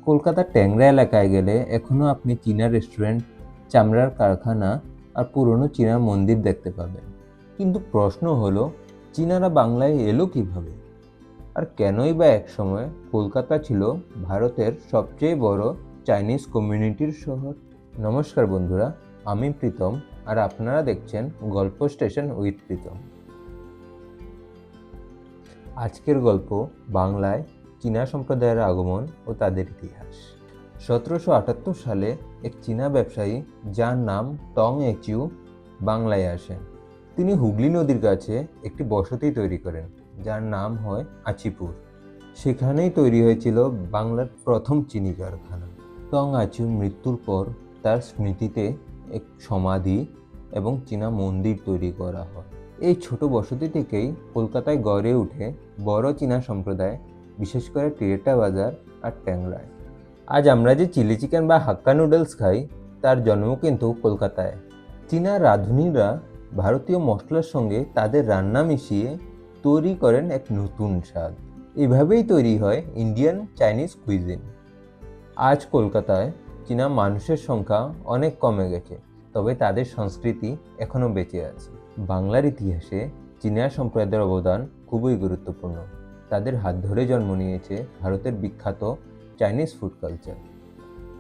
কলকাতার ট্যাংরা এলাকায় গেলে এখনও আপনি চীনা রেস্টুরেন্ট, চামড়ার কারখানা আর পুরনো চীনা মন্দির দেখতে পাবেন। কিন্তু প্রশ্ন হলো, চীনারা বাংলায় এলো কিভাবে? আর কেনই বা একসময় কলকাতা ছিল ভারতের সবচেয়ে বড় চাইনিজ কমিউনিটির শহর? নমস্কার বন্ধুরা, আমি প্রীতম আর আপনারা দেখছেন গল্প স্টেশন উইথ প্রীতম। আজকের গল্প বাংলায় চীনা সম্প্রদায়ের আগমন ও তাদের ইতিহাস। 1778 সালে এক চীনা ব্যবসায়ী যার নাম টং এচিউ বাংলায় আসেন। তিনি হুগলি নদীর কাছে একটি বসতি তৈরি করেন যার নাম হয় আচিপুর। সেখানেই তৈরি হয়েছিল বাংলার প্রথম চিনি কারখানা। টং আচিউর মৃত্যুর পর তার স্মৃতিতে এক সমাধি এবং চীনা মন্দির তৈরি করা হয়। এই ছোট বসতি থেকেই কলকাতায় গড়ে উঠে বড় চীনা সম্প্রদায়, বিশেষ করে টিরেটা বাজার আর ট্যাংরায়। আজ আমরা যে চিলি চিকেন বা হাক্কা নুডলস খাই, তার জন্ম কিন্তু কলকাতায়। চীনা রাঁধুনিরা ভারতীয় মশলার সঙ্গে তাদের রান্না মিশিয়ে তৈরি করেন এক নতুন স্বাদ। এভাবেই তৈরি হয় ইন্ডিয়ান চাইনিজ কুইজিন। আজ কলকাতায় চীনা মানুষের সংখ্যা অনেক কমে গেছে, তবে তাদের সংস্কৃতি এখনও বেঁচে আছে। বাংলার ইতিহাসে চীনা সম্প্রদায়ের অবদান খুবই গুরুত্বপূর্ণ। তাদের হাত ধরে জন্ম নিয়েছে ভারতের বিখ্যাত চাইনিজ ফুড কালচার।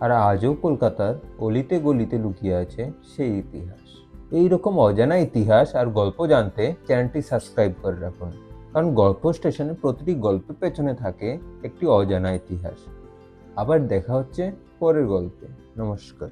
আর আজও কলকাতার অলিতে গলিতে লুকিয়ে আছে সেই ইতিহাস। এই রকম অজানা ইতিহাস আর গল্প জানতে চ্যানেলটি সাবস্ক্রাইব করে রাখুন, কারণ গল্প স্টেশনে প্রতিটি গল্পের পেছনে থাকে একটি অজানা ইতিহাস। আবার দেখা হচ্ছে পরের গল্পে। নমস্কার।